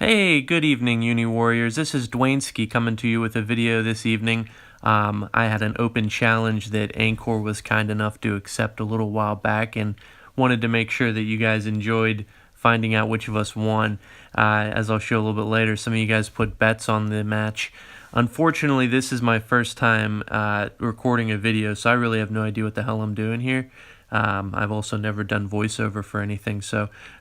Hey, good evening, Uni Warriors. This is Duaneski coming to you with a video this evening. I had an open challenge that Angkor was kind enough to accept a little while back and wanted to make sure that you guys enjoyed finding out which of us won. As I'll show a little bit later, some of you guys put bets on the match. Unfortunately, this is my first time recording a video, so I really have no idea what the hell I'm doing here. I've also never done voiceover for anything,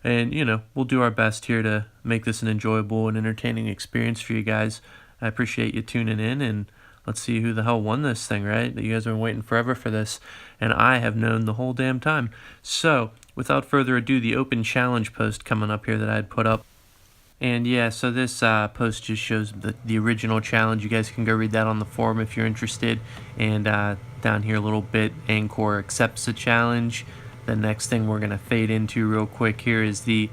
and we'll do our best here to make this an enjoyable and entertaining experience for you guys. I appreciate you tuning in, and let's see who the hell won this thing, right? You guys have been waiting forever for this, and I have known the whole damn time. So, without further ado, the open challenge post coming up here that I had put up. And yeah, so this post just shows the original challenge. You guys can go read that on the forum if you're interested. And down here a little bit, Angkor accepts the challenge. The next thing we're going to fade into real quick here is the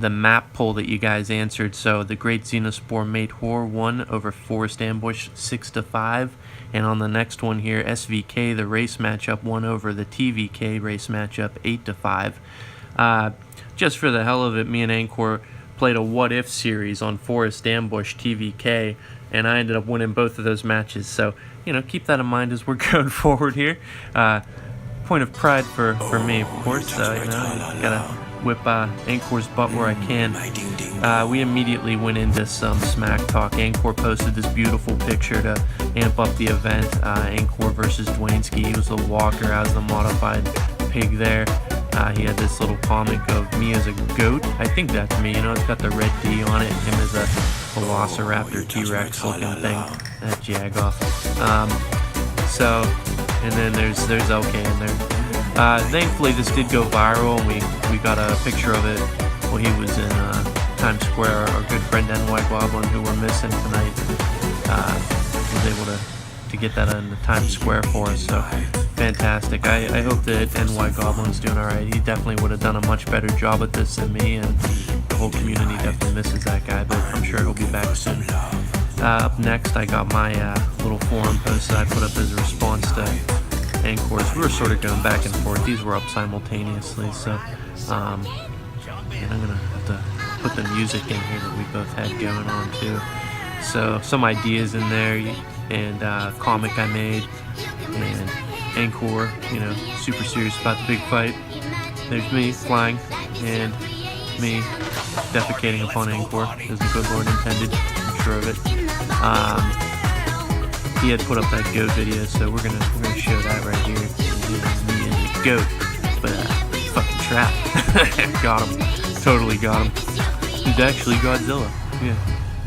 map poll that you guys answered. So the Great Xenospore Mate Hor won over Forest Ambush 6-5. And on the next one here, SVK, the race matchup, won over the TVK race matchup 8-5. Just for the hell of it, me and Angkor played a what-if series on Forest Ambush TVK, and I ended up winning both of those matches. So, keep that in mind as we're going forward here. Point of pride for me, of course. Gotta whip Angkor's butt where I can. We immediately went into some smack talk. Angkor posted this beautiful picture to amp up the event. Angkor versus Duaneski. He was the walker, I was the modified pig there. He had this little comic of me as a goat. I think that's me, it's got the red D on it. Him as a Velociraptor T-Rex looking thing. That Jagoff. And then there's LK in there. Thankfully this did go viral, and we got a picture of it while he was in Times Square. Our good friend NY Goblin, who we're missing tonight, was able to get that in the Times Square for us, so fantastic. I hope that NY Goblin's doing alright. He definitely would have done a much better job at this than me, and the whole community definitely misses that guy, but I'm sure he'll be back soon. Up next, I got my little forum post that I put up as a response to Angkor's. We were sort of going back and forth. These were up simultaneously, so and I'm going to have to put the music in here that we both had going on too. So some ideas in there, and comic I made, and Angkor, super serious about the big fight. There's me flying, and me defecating upon Angkor, as the good Lord intended. I'm sure of it. He had put up that goat video, so we're gonna show that right here. Me and the goat, but fucking trap. Got him, totally got him. He's actually Godzilla, yeah.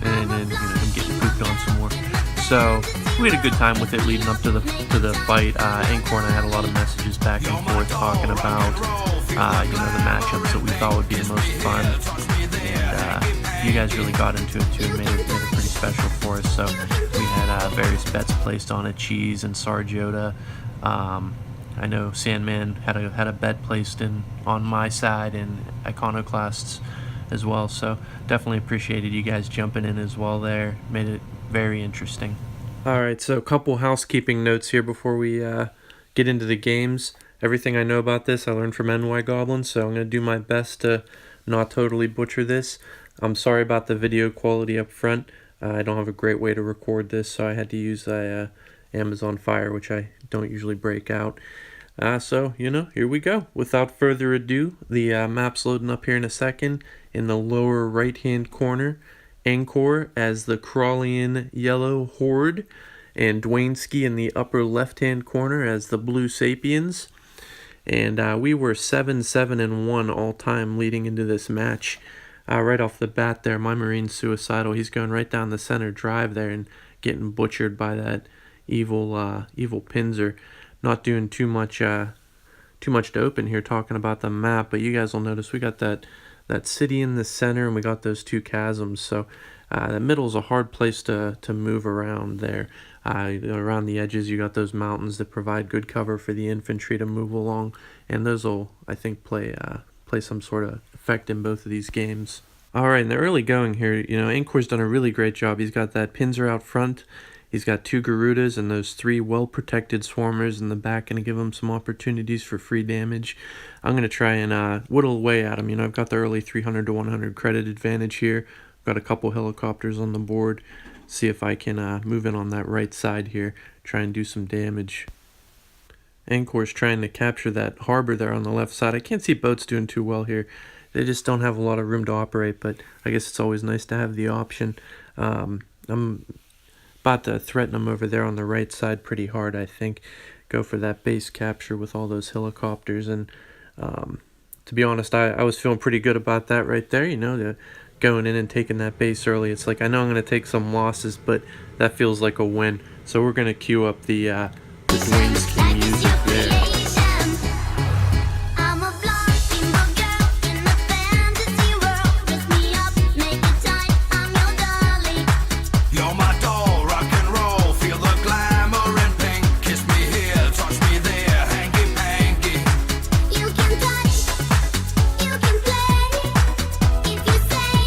And then him getting pooped on some more. So we had a good time with it leading up to the fight. Angkor and I had a lot of messages back and forth talking about the matchups that we thought would be the most fun, and you guys really got into it too. Made it pretty special for us. So we had various bets placed on it, Cheese and Sarjota. I know Sandman had a bet placed on my side, and Iconoclasts as well. So definitely appreciated you guys jumping in as well there. Made it very interesting. Alright, so a couple housekeeping notes here before we get into the games. Everything I know about this I learned from NY Goblin, so I'm going to do my best to not totally butcher this. I'm sorry about the video quality up front. I don't have a great way to record this, so I had to use Amazon Fire, which I don't usually break out. So, here we go. Without further ado, the map's loading up here in a second. In the lower right-hand corner, Angkor as the Crawlian Yellow Horde, and Duaneski in the upper left-hand corner as the Blue Sapiens. And we were 7-7-1 all-time leading into this match. Right off the bat there, my Marine's suicidal. He's going right down the center drive there and getting butchered by that evil Pinzer. Not doing too much to open here talking about the map, but you guys will notice we got that city in the center, and we got those two chasms. So the middle is a hard place to move around there. Around the edges, you got those mountains that provide good cover for the infantry to move along, and those will, I think, play some sort of effect in both of these games. All right, in the early going here, Angkor's done a really great job. He's got that Pinzer out front. He's got two Garudas and those three well-protected Swarmers in the back, going to give him some opportunities for free damage. I'm going to try and whittle away at him. I've got the early 300 to 100 credit advantage here. Got a couple helicopters on the board. See if I can move in on that right side here. Try and do some damage. Angkor's trying to capture that harbor there on the left side. I can't see boats doing too well here. They just don't have a lot of room to operate, but I guess it's always nice to have the option. I'm about to threaten them over there on the right side pretty hard, I think. Go for that base capture with all those helicopters. And to be honest, I was feeling pretty good about that right there, you know, going in and taking that base early. It's like, I know I'm going to take some losses, but that feels like a win. So we're going to queue up the Duaneski music there.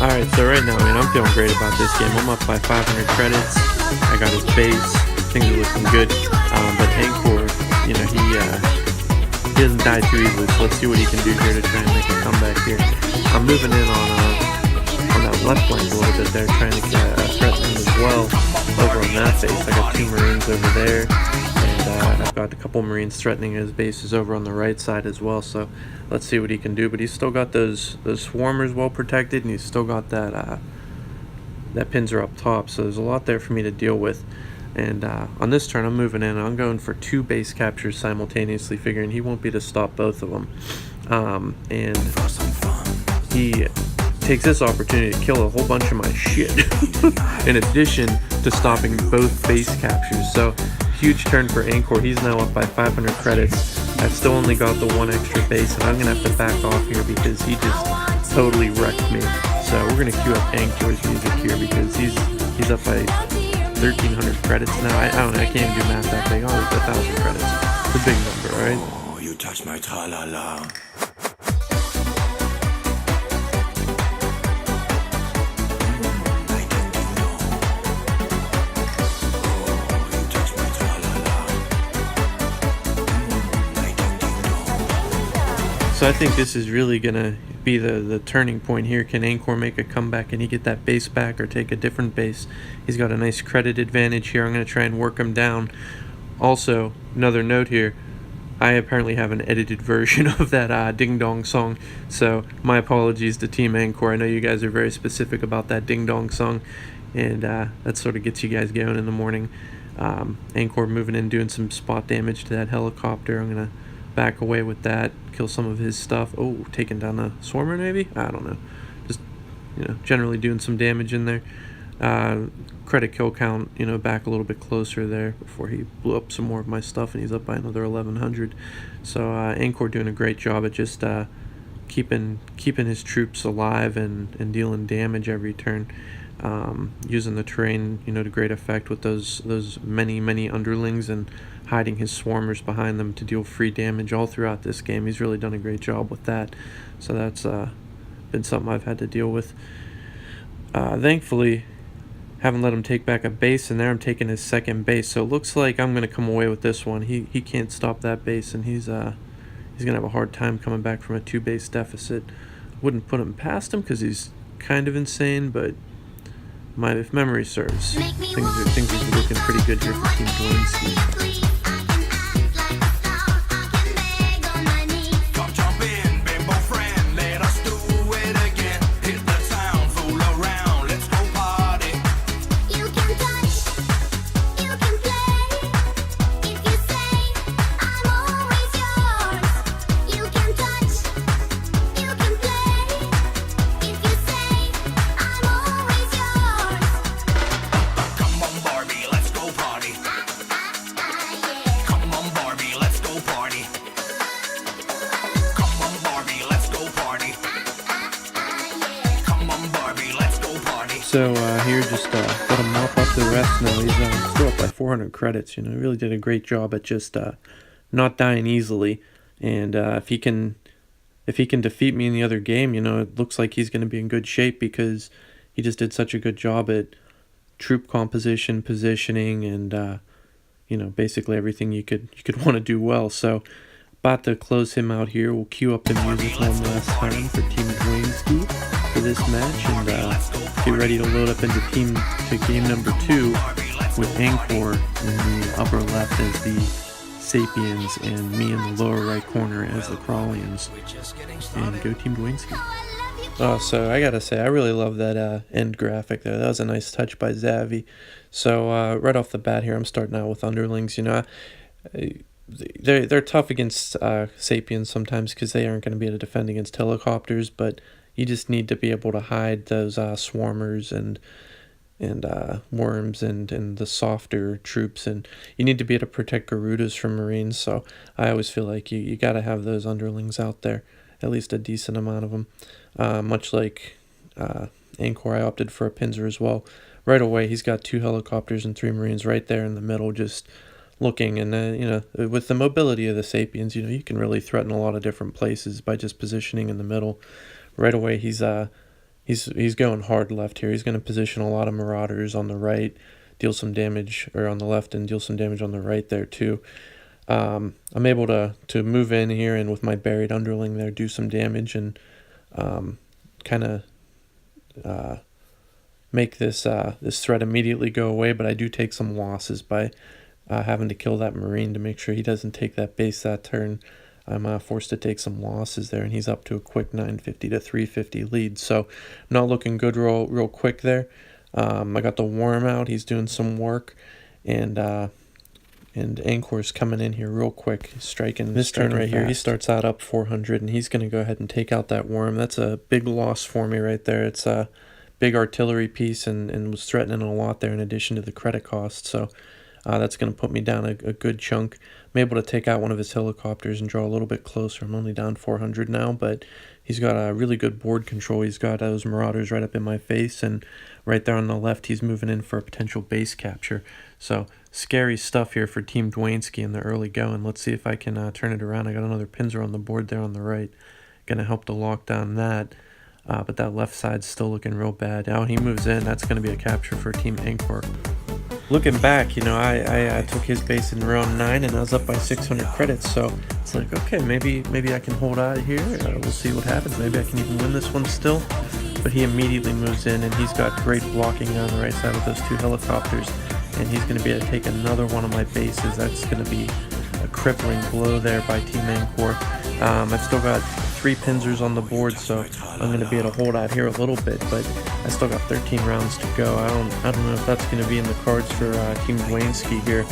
Alright, so right now, man, I'm feeling great about this game. I'm up by 500 credits. I got his base. Things are looking good. But Angkor, you know, he doesn't die too easily. So let's see what he can do here to try and make a comeback here. I'm moving in on that left flank a little bit there, trying to threaten him as well over on that base. I got 2 Marines over there. And I've got a couple Marines threatening his bases over on the right side as well. So let's see what he can do. But he's still got those swarmers well protected, and he's still got that pincer up top. So there's a lot there for me to deal with. And on this turn, I'm moving in. I'm going for 2 base captures simultaneously, figuring he won't be to stop both of them. And he takes this opportunity to kill a whole bunch of my shit, in addition to stopping both base captures. So huge turn for Angkor. He's now up by 500 credits. I've still only got the 1 extra base, and I'm gonna have to back off here because he just totally wrecked me. So we're gonna queue up Angkor's music here because he's up by 1,300 credits now. I don't know, I can't even do math that big. Oh, it's 1,000 credits. It's a big number, right? Oh, you touch my tra-la-la. So I think this is really going to be the turning point here. Can Angkor make a comeback? Can he get that base back or take a different base? He's got a nice credit advantage here. I'm going to try and work him down. Also, another note here. I apparently have an edited version of that Ding Dong song. So my apologies to Team Angkor. I know you guys are very specific about that Ding Dong song. And that sort of gets you guys going in the morning. Angkor moving in, doing some spot damage to that helicopter. I'm going to back away with that, kill some of his stuff. Oh, taking down a swarmer maybe? I don't know. Just, you know, generally doing some damage in there. Credit kill count, you know, back a little bit closer there before he blew up some more of my stuff, and he's up by another 1,100. So Angkor doing a great job at just keeping his troops alive and dealing damage every turn. Using the terrain, you know, to great effect with those many underlings, and hiding his swarmers behind them to deal free damage all throughout this game. He's really done a great job with that. So that's been something I've had to deal with. Thankfully, haven't let him take back a base, and there I'm taking his second base. So it looks like I'm going to come away with this one. He can't stop that base, and he's going to have a hard time coming back from a 2-base deficit. Wouldn't put him past him because he's kind of insane, but if memory serves, things are looking pretty good here for Team Duaneski. So here, just let him mop up the rest now. He's still up by 400 credits. You know, he really did a great job at just not dying easily. And if he can defeat me in the other game, you know, it looks like he's going to be in good shape because he just did such a good job at troop composition, positioning, and you know, basically everything you could want to do well. So about to close him out here. We'll cue up the music one last time for Team Duaneski. for this match and get ready to load up into game number 2 with Angkor in the upper left as the Sapiens and me in the lower right corner as the Crawlians. And go Team Duaneski. So I gotta say, I really love that end graphic there. That was a nice touch by Zavi. So right off the bat here, I'm starting out with underlings. You know, they're tough against Sapiens sometimes because they aren't going to be able to defend against helicopters, but you just need to be able to hide those swarmers and worms and the softer troops, and you need to be able to protect Garudas from Marines. So I always feel like you got to have those underlings out there, at least a decent amount of them. Much like Angkor, I opted for a Pinzer as well. Right away, he's got 2 helicopters and 3 Marines right there in the middle, just looking. And you know, with the mobility of the Sapiens, you know, you can really threaten a lot of different places by just positioning in the middle. Right away, he's going hard left here. He's going to position a lot of Marauders on the right, deal some damage, or on the left and deal some damage on the right there too. I'm able to move in here and with my buried underling there do some damage and kind of make this threat immediately go away, but I do take some losses by having to kill that Marine to make sure he doesn't take that base that turn. I'm forced to take some losses there, and he's up to a quick 950 to 350 lead. So not looking good real quick there. I got the Worm out. He's doing some work, and Angkor's coming in here real quick, striking this turn right here. He starts out up 400, and he's going to go ahead and take out that Worm. That's a big loss for me right there. It's a big artillery piece and was threatening a lot there in addition to the credit cost. So that's going to put me down a good chunk. I'm able to take out one of his helicopters and draw a little bit closer. I'm only down 400 now, but he's got a really good board control. He's got those Marauders right up in my face, and right there on the left, he's moving in for a potential base capture. So scary stuff here for Team Duaneski in the early going. Let's see if I can turn it around. I got another Pinzer on the board there on the right. Going to help to lock down that. But that left side's still looking real bad. Now he moves in. That's going to be a capture for Team Angkor. Looking back, you know, I took his base in round 9 and I was up by 600 credits. So it's like, okay, maybe I can hold out here. We'll see what happens. Maybe I can even win this one still. But he immediately moves in, and he's got great blocking on the right side with those 2 helicopters. And he's going to be able to take another one of my bases. That's going to be a crippling blow there by Team Angkor. I've still got 3 Pinzers on the board, so I'm going to be able to hold out here a little bit, but I still got 13 rounds to go. I don't know if that's going to be in the cards for Team Duaneski here.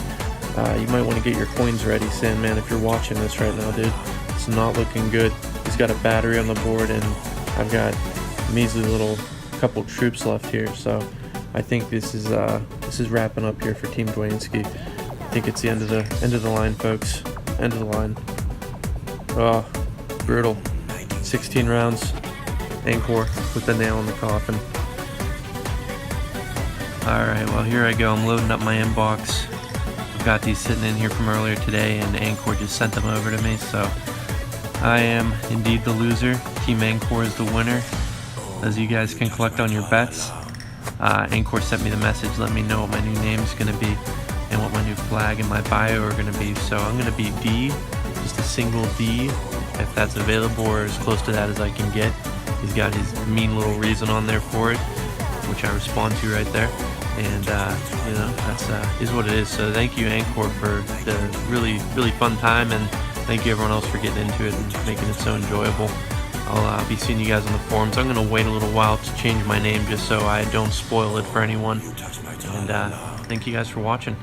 You might want to get your coins ready, Sandman, if you're watching this right now, dude. It's not looking good. He's got a battery on the board, and I've got a measly little couple troops left here, so I think this is wrapping up here for Team Duaneski. I think it's the end of the line, folks. End of the line. Oh, brutal. 16 rounds. Angkor with the nail in the coffin. Alright, well here I go. I'm loading up my inbox. I've got these sitting in here from earlier today, and Angkor just sent them over to me, so I am indeed the loser. Team Angkor is the winner. As you guys can collect on your bets. Angkor sent me the message, let me know what my new name is going to be and what my new flag and my bio are going to be. So I'm going to be D, just a single D, if that's available, or as close to that as I can get. He's got his mean little reason on there for it, which I respond to right there. And you know, that's is what it is. So thank you, Angkor, for the really fun time, and thank you everyone else for getting into it and making it so enjoyable. I'll be seeing you guys on the forums. I'm going to wait a little while to change my name just so I don't spoil it for anyone. And thank you guys for watching.